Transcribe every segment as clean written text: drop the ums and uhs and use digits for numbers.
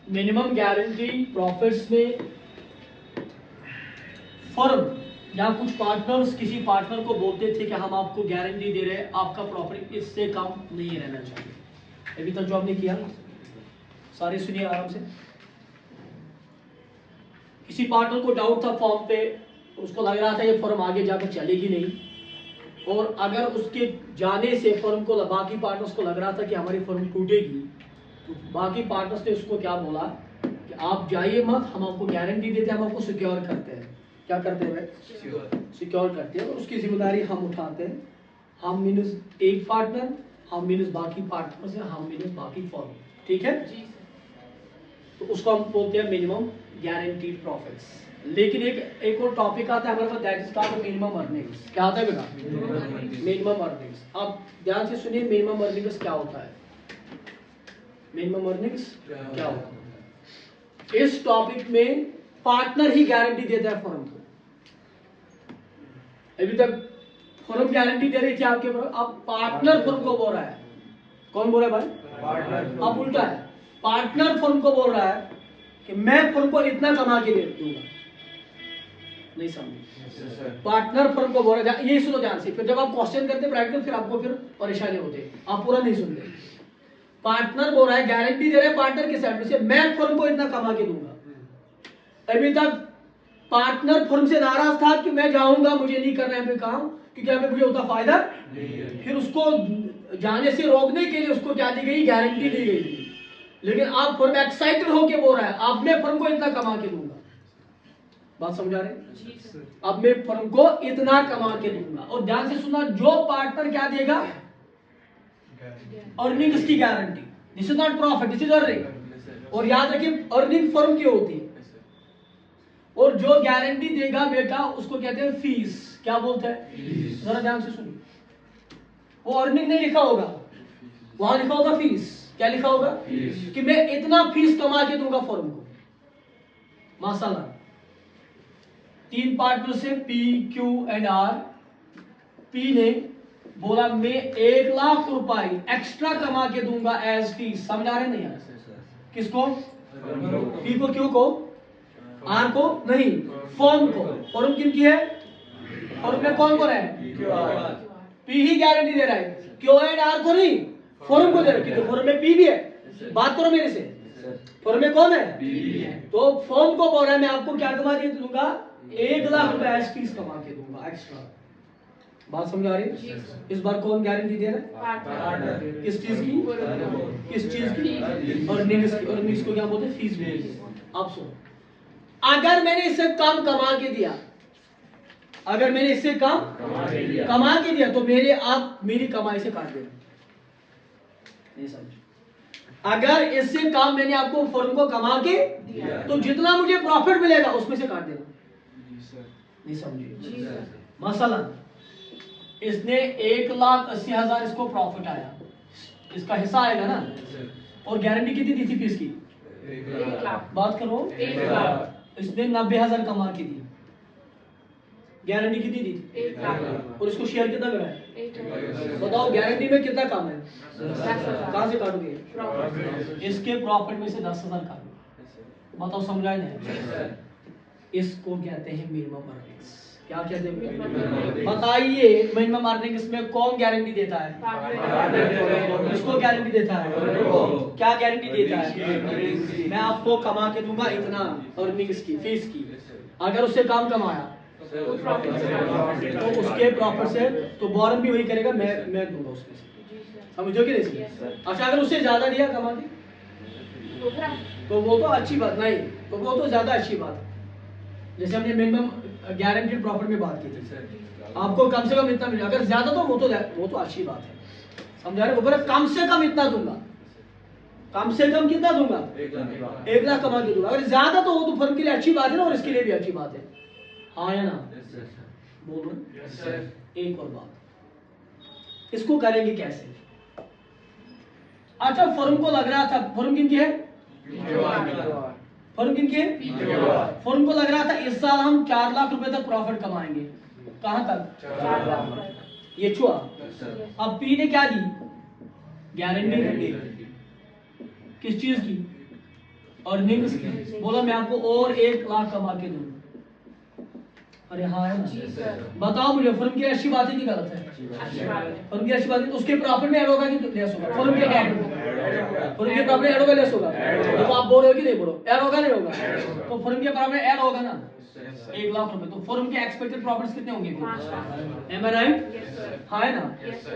Minimum guarantee profits में firm या कुछ पार्टनर्स किसी पार्टनर को बोलते थे कि हम आपको गारंटी दे रहे हैं, आपका प्रॉफिट इससे कम नहीं रहना चाहिए। अभी तक जो आपने किया सारे सुनिए आराम से। किसी पार्टनर को डाउट था फॉर्म पे, उसको लग रहा था ये फर्म आगे जाकर चलेगी नहीं, और अगर उसके जाने से फर्म को बाकी पार्टनर्स को लग रहा था कि हमारी फर्म टूटेगी, तो बाकी पार्टनर्स ने उसको क्या बोला कि आप जाइए मत, हम आपको गारंटी देते हैं, हम आपको सिक्योर करते हैं। क्या करते हैं? सिक्योर करते हैं, और उसकी जिम्मेदारी हम उठाते हैं। हम मीन्स एक पार्टनर, हम मीन्स बाकी पार्टनर्स हैं, हम मीन्स बाकी फर्म। ठीक है, तो उसको हम बोलते हैं मिनिमम गारंटीड प्रॉफिट्स। लेकिन एक और टॉपिक आता है हमारे पास, that is called minimum earnings. क्या आता है बेटा? Minimum earnings. अब ध्यान से सुनिए, मिनिमम अर्निंग्स क्या होता है? मिनिमम अर्निंग्स क्या होता है? इस टॉपिक में पार्टनर ही गारंटी देता है फर्म को। अभी तक फर्म गारंटी दे रही थी आपके ऊपर, अब पार्टनर फर्म को बोल रहा है। कौन बोल रहा है भाई? पार्टनर। अब उल्टा है, पार्टनर फर्म को बोल रहा है कि मैं फर्म को इतना कमा के दे दूंगा। नहीं समझे? पार्टनर फर्म को बोल रहा है, ये सुनो ध्यान से, फिर जब आप क्वेश्चन करते प्रैक्टिकल फिर आपको फिर परेशानी होती, आप पूरा नहीं सुनते। पार्टनर बोल रहा है, गारंटी दे रहा है पार्टनर के साइड से, मैं फर्म को इतना कमा के दूंगा। अभी तक पार्टनर फर्म से नाराज था कि मैं जाऊंगा, मुझे नहीं करना है काम, क्योंकि हमें मुझे उतना फायदा नहीं। फिर उसको जाने से रोकने के लिए उसको क्या दी गई? गारंटी दी गई थी। लेकिन आप फर्म एक्साइटेड होके बोल रहा है, अब मैं फर्म को इतना कमा के दूंगा। बात समझा रहे? अब मैं फर्म को इतना कमा के दूंगा। और ध्यान से सुनना, जो पार्टनर क्या देगा? अर्निंग्स की guarantee. This is not profit, this is earning. और याद रखिए, अर्निंग फर्म की होती है, और जो गारंटी देगा बेटा उसको कहते हैं फीस। क्या बोलते हैं? जरा ध्यान से सुनिए, वो अर्निंग नहीं लिखा होगा, वहां लिखा होगा फीस। क्या लिखा होगा? कि मैं इतना फीस कमा के दूंगा फर्म को। माशाल्लाह, 3 पार्टनर से P, Q and R. P ने बोला मैं 1 लाख रुपए एक्स्ट्रा कमा के दूंगा एज फीस। समझ आ रहे नहीं यार? किसको? पी को, क्यू को, आर को नहीं, फर्म को। फर्म किनकी है? फर्म में कौन कौन है? पी ही गारंटी दे रहा है, क्यू एंड आर को नहीं, फर्म को दे रहा है, क्योंकि फर्म में पी भी है। बात करो मेरे से, फर्म में कौन है? तो फर्म को बोल रहा है मैं आपको क्या कमा के दूंगा? 1 लाख रुपए एज फीस कमा के दूंगा एक्स्ट्रा। बात समझ आ रही? इस बार कौन गारंटी दे रहा है? किस चीज की? किस चीज की? अर्निंग्स की। अर्निंग्स को क्या बोलते हैं? फीस बोलते हैं। आप सुनो, अगर मैंने इससे कम कमा के दिया, अगर मैंने इससे कम कमा के दिया तो मेरे आप मेरी कमाई से काट देना। नहीं समझ? अगर इससे कम मैंने आपको फर्म को कमा के दिया तो जितना मुझे प्रॉफिट मिलेगा उसमें से काट देना। नहीं समझे? मसला इसने 1,80,000 इसको प्रॉफिट आया, इसका हिस्सा आएगा ना, और गारंटी कितनी दी थी फीस की? 1 लाख। बात करो, 1 लाख। इसने 90,000 कमा के दी, गारंटी कितनी दी थी? 1 लाख। और इसको शेयर कितना करा है? बताओ, गारंटी में कितना कम है? 10,000। कहां से काटोगे? इसके प्रॉफिट में से 10,000 काटोगे। बताओ, समझाए नहीं? इसको कहते हैं मिनिमम अर्निंग्स। क्या कहते हैं? बताइए, मिनिमम अर्निंग्स में कौन गारंटी देता है? किसको गारंटी देता है? क्या गारंटी देता है? मैं आपको कमा के दूंगा इतना अर्निंग्स की, फीस की। अगर उससे काम कमाया तो उसके प्रॉफिट से तो बॉरन भी वही करेगा, मैं दूंगा उसमें से। समझो कि नहीं? अच्छा, अगर उससे ज्यादा दिया कमा के तो वो तो अच्छी बात नहीं, तो वो तो ज्यादा अच्छी बात है। जैसे हमने मिनिमम गारंटीड प्रॉफिट में बात की थी, आपको कम से कम इतना मिलेगा। अगर ज्यादा तो वो तो अच्छी बात है। समझा रहे? ऊपर कम से कम इतना दूंगा, कम से कम कितना दूंगा? 1 लाख कमा के दूंगा। अगर ज्यादा तो वो तो फर्म के लिए अच्छी बात है ना, और इसके लिए भी अच्छी बात है। हाँ या ना? बोल रहे? एक और बात, इसको करेंगे कैसे? अच्छा, फर्म को लग रहा था, फर्म किनकी है? फर्म किनकी है? फर्म को लग रहा था इस साल हम 4 लाख रुपए तक प्रॉफिट कमाएंगे। कहां तक? 4 लाख। ये छुआ। अब पी ने क्या दी? गारंटी दी। किस चीज की? अर्निंग्स की, बोला मैं आपको और 1 लाख कमा के दूंगा। अरे हाँ है ना, बताओ मुझे फर्म की अच्छी बात है कि गलत है? फर्म की अच्छी बात है, तो उसके प्रॉफिट में ऐड होगा कि लेस होगा? फर्म के प्रॉफिट, फर्म के प्रॉफिट में ऐड होगा लेस होगा? तो आप बोल रहे हो कि नहीं बोलो, ऐड होगा नहीं होगा? तो फर्म के प्रॉफिट में ऐड होगा ना 1 लाख रुपए, तो फर्म के एक्सपेक्टेड प्रॉफिट्स कितने होंगे? M I right? हाँ है ना।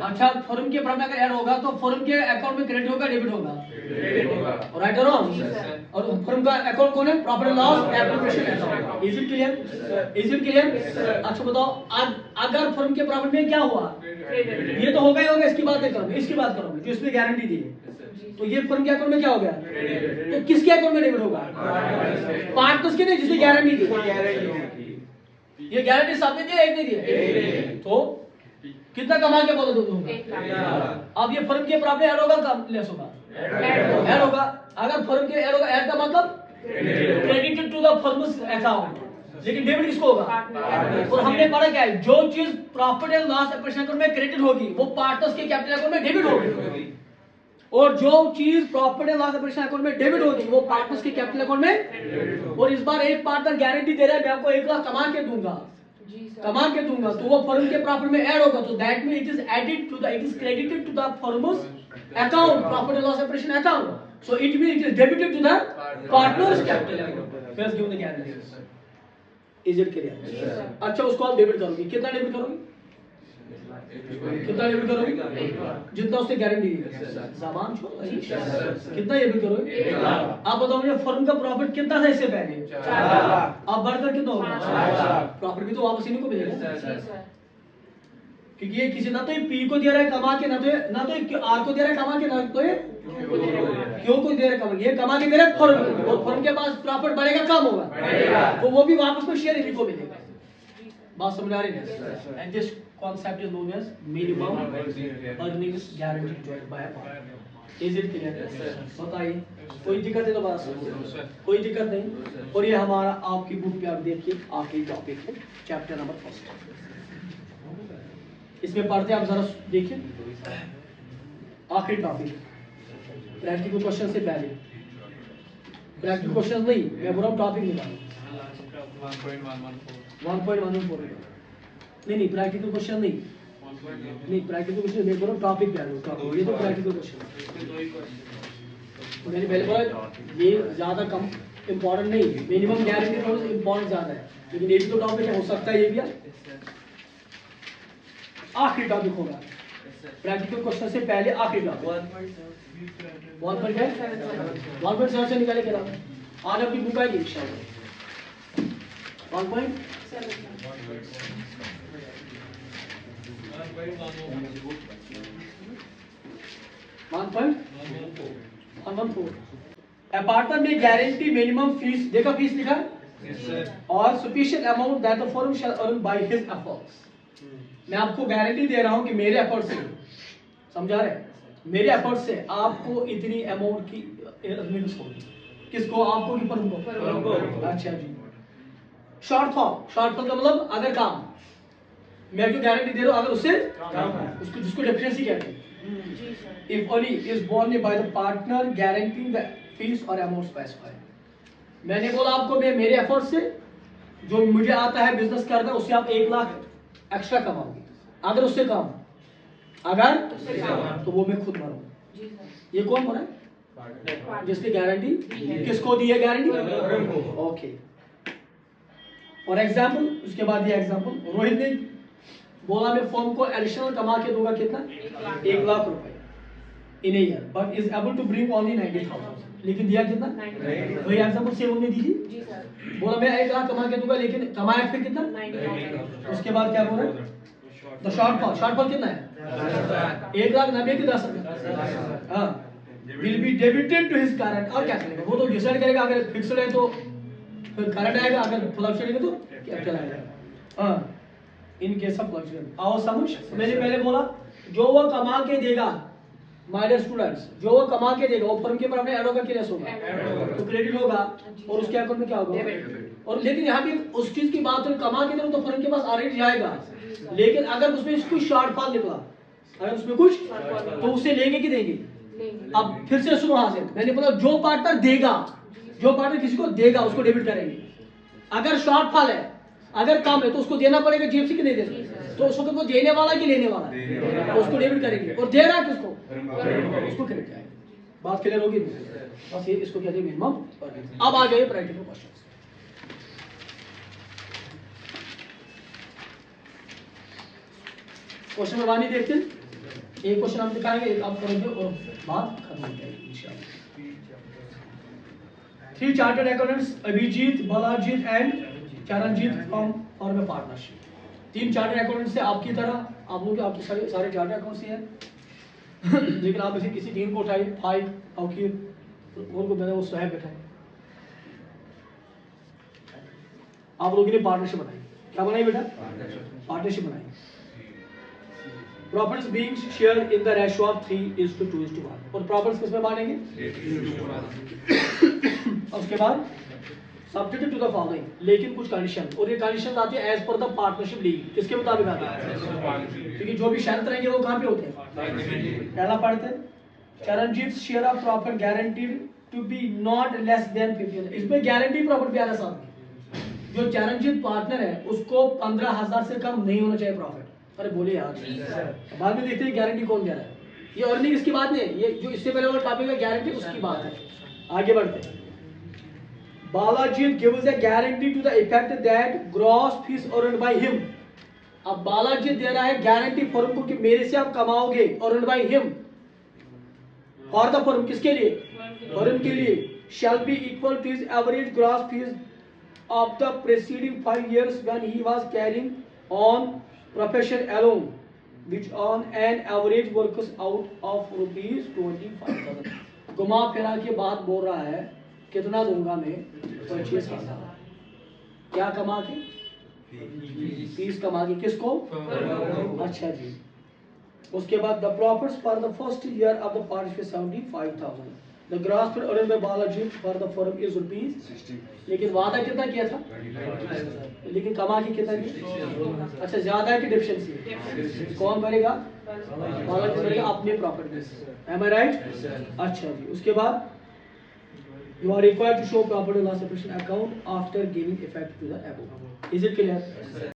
अच्छा, फर्म के प्रॉफिट अगर ऐड होगा तो फर्म के अकाउंट में क्रेडिट होगा डेबिट होगा? राइट और रॉन्ग? और फर्म का अकाउंट कौन है? Profit and loss application account. Is it clear? Is it clear? अच्छा बताओ, अगर फर्म के प्रॉफिट में क्या हुआ? ये तो होगा ही होगा, इसकी बात नहीं करूंगा, इसकी बात करूंगा जो इसमें गारंटी दी है। तो ये फर्म के अकाउंट में क्या हो गया? तो किसके अकाउंट में डेबिट होगा? पार्टनर्स के नहीं, जिसने गारंटी दी। ये गारंटी सामने दिया एक नहीं दिया? तो कितना कमा के बोलो दोनों? अब ये फर्म के प्रॉफिट ऐड होगा कम लेस होगा? ऐड होगा। अगर फर्म के ऐड होगा, ऐड का मतलब credited to the firm's account, लेकिन डेबिट किसको होगा? और हमने पढ़ा क्या है, जो चीज प्रॉफिट एंड लॉस अकाउंट में क्रेडिट होगी वो पार्टनर्स के कैपिटल अकाउंट में डेबिट होगी, और जो चीज प्रॉफिट एंड लॉस अकाउंट में डेबिट होगी वो पार्टनर्स के कैपिटल अकाउंट में। और इस बार एक पार्टनर गारंटी दे रहा है मैं आपको 1 लाख कमा के दूंगा, तो वो फर्म के प्रॉफिट में ऐड होगा, तो that mean it is added to the, it is credited to the firm's account, profit and loss operation account, so it mean it is debited to the partners capital account. First given the guarantee. Is it clear? अच्छा, उसको आप debit करोगे, कितना debit करोगे? कितना debit करोगे? जितना उसने गारंटी दी। ज़बान छोड़ो, कितना डेबिट करोगे? आप बताओ मुझे, फर्म का प्रॉफिट कितना था इससे पहले? 4 लाख। अब बढ़कर कितना होगा? प्रॉफिट भी तो वापस इन्हीं को मिलेगा, क्योंकि ये किसी ना तो ये पी को दे रहा है कमा के, ना तो आर को दे रहा है कमा के, ना तो ये क्यों को दे रहा है कमा के। ये कमा के दे रहा है फर्म को, और फर्म के पास प्रॉफिट बढ़ेगा कम होगा, तो वो भी वापस में शेयर इन्हीं को मिलेगा। बात समझ आ रही है? And this concept is known as minimum earnings guarantee joined by a partner. Is it clear? बताइए, कोई दिक्कत है तो बता, कोई दिक्कत नहीं। और ये हमारा आपकी बुक पे आप देखिए आखिरी टॉपिक है, चैप्टर नंबर 1। इसमें पढ़ते आप जरा देखिए, आखिरी टॉपिक प्रैक्टिकल क्वेश्चन से पहले, प्रैक्टिकल क्वेश्चन नहीं, मैं बोल रहा हूँ टॉपिक निकालो 1.114। नहीं प्रैक्टिकल क्वेश्चन नहीं प्रैक्टिकल क्वेश्चन मैं बोल रहा हूँ टॉपिक पे आ जाओ, टॉपिक ये तो प्रैक्टिकल क्वेश्चन मैंने पहले बोला ये ज्यादा कम इंपॉर्टेंट नहीं, मिनिमम गारंटी थोड़ा सा इंपॉर्टेंट ज्यादा है, लेकिन ये भी तो टॉपिक हो सकता है, ये भी आखिरी टॉपिक होगा प्रैक्टिकल क्वेश्चन से पहले, आखिरी टॉपिक 1.7 से निकाले क्या आज आपकी बुक आएगी 1.114। अपार्टमेंट में गारंटी मिनिमम फीस, देखा फीस लिखा और sufficient amount that the firm shall earn by his efforts. मैं आपको गारंटी दे रहा हूं कि मेरे एफर्ट से, समझा रहे, मेरे एफर्ट से आपको इतनी अमाउंट की अर्निंग्स होगी। किसको? आपको कि फर्म को? अच्छा जी। शॉर्टफॉल का मतलब अगर काम, मैं जो गारंटी दे रहा हूं अगर उससे उसको, जिसको डेफिशिएंसी कहते हैं, if only is borne by the partner guaranteeing the fees or amount specified। मैंने बोला आपको मैं मेरे एफर्ट से जो मुझे आता है बिजनेस करना, उससे आप 1 लाख एक्स्ट्रा कमाओगे, अगर उससे कम, अगर तो वो मैं खुद भरूंगा। ये कौन बोला है? जिसने गारंटी, किसको दी है गारंटी? ओके। और एग्जाम्पल, उसके बाद ये एग्जाम्पल, रोहित ने बोला मैं फर्म को एडिशनल कमा के दूंगा कितना? 1 लाख रुपए in a year, but is able to bring only 90,000, लेकिन दिया कितना? वही एग्जाम्पल सेम हमने दी थी। बोला मैं 1 लाख कमा के दूंगा, लेकिन कमाया फिर कितना? 90,000। उसके बाद क्या बोला? तो शॉर्टफॉल कितना है? 1,90,000 की 10,000 हाँ will be debited to his current. और क्या करेगा वो? तो डिसाइड करेगा, अगर फिक्स्ड है तो फिर करंट आएगा, अगर फ्लक्चुएट है तो कैपिटल आएगा। हाँ, इन केस ऑफ फ्लक्चुएशन। आओ समझ, मैंने पहले बोला जो वो कमा के देगा, माय डियर स्टूडेंट्स, जो वो कमा के देगा वो फर्म के पर अपने ऐड होगा कि लेस होगा? तो क्रेडिट होगा, और उसके अकाउंट में क्या होगा? और लेकिन यहाँ भी उस चीज की बात है, कमा के देगा तो फर्म के पास ऑलरेडी जाएगा, लेकिन अगर उसमें कुछ शॉर्टफॉल निकला, अगर उसमें कुछ, तो उसे लेंगे कि देंगे? अब फिर से सुनो, हां से मैंने बोला जो पार्टनर देगा जो पार्टनर किसी को देगा उसको डेबिट करेंगे। अगर शॉर्टफॉल है, अगर कम है तो उसको देना पड़ेगा जीएफसी के नहीं दे सकते, तो उसको वो देने वाला कि लेने वाला तो उसको डेबिट करेंगे, और दे रहा किसको उसको क्रेडिट जाएगा। बात क्लियर होगी? बस ये इसको कहते हैं मिनिमम। अब आ जाइए प्रैक्टिकल क्वेश्चन। क्वेश्चन नंबर 1 देखते हैं। एक क्वेश्चन हम दिखाएंगे, एक आप करेंगे और बात खत्म हो जाएगी इंशाल्लाह। 3 chartered accountants Abhijeet, Balajeet and Charanjeet from form a partnership. 3 chartered accountants से आपकी तरह, आप लोग आपके सारे चार्टर्ड अकाउंट्स हैं लेकिन आप इसे किसी टीम को उठाइए, फाइक फकीर और को मैंने वो सोहेब बैठा है, आप लोगों ने पार्टनरशिप बनाई। क्या बनाई बेटा? पार्टनरशिप बनाई। Profits being shared in the ratio of 3:2:1। और प्रॉफिट्स किस में बांटेंगे? उसके बाद सब्जेक्ट टू द फॉलोइंग, लेकिन कुछ कंडीशन, और ये कंडीशन आती है as per the partnership league. किसके मुताबिक आती है? क्योंकि जो भी शर्त रहेंगे वो कहां पे होते हैं? पहला पढ़ते हैं, Charanjit share of profit guaranteed to be not less than 15। इसमें गारंटी प्रॉफिट भी आ रहा साथ। जो चरणजीत पार्टनर है उसको 15,000 से कम नहीं होना चाहिए प्रॉफिट। अरे बोले यार, बाद में देखते हैं गारंटी कौन दे रहा है। ये अर्निंग इसकी बात नहीं है, ये जो इससे पहले वाला टॉपिक है गारंटी उसकी बात है। आगे बढ़ते हैं। Balajeet gives a guarantee to the effect that gross fee earned by him. अब बालाजीत दे रहा है गारंटी फर्म को कि मेरे से आप कमाओगे, earned by him for the firm. किसके लिए? फर्म के लिए। Shall be equal to his average gross fee of the preceding 5 years when he was carrying on profession alone, which on an average works out of rupees 25,000। घुमा फिरा के बात बोल रहा है, कितना दूंगा मैं? 25,000। क्या कमा के? फीस कमा के। किसको? अच्छा जी। उसके बाद the profits for the first year of the partnership 75,000। The gross profit earned by Balaji for the firm is rupees 60। लेकिन वादा कितना किया था? लेकिन कमा के कितना किया? अच्छा, ज्यादा है कि डिफिशिएंसी? कौन भरेगा? बालाजी भरेगा अपने प्रॉफिट में से। Am I right? अच्छा जी। उसके बाद you are required to show profit and loss account after giving effect to the above. Is it clear?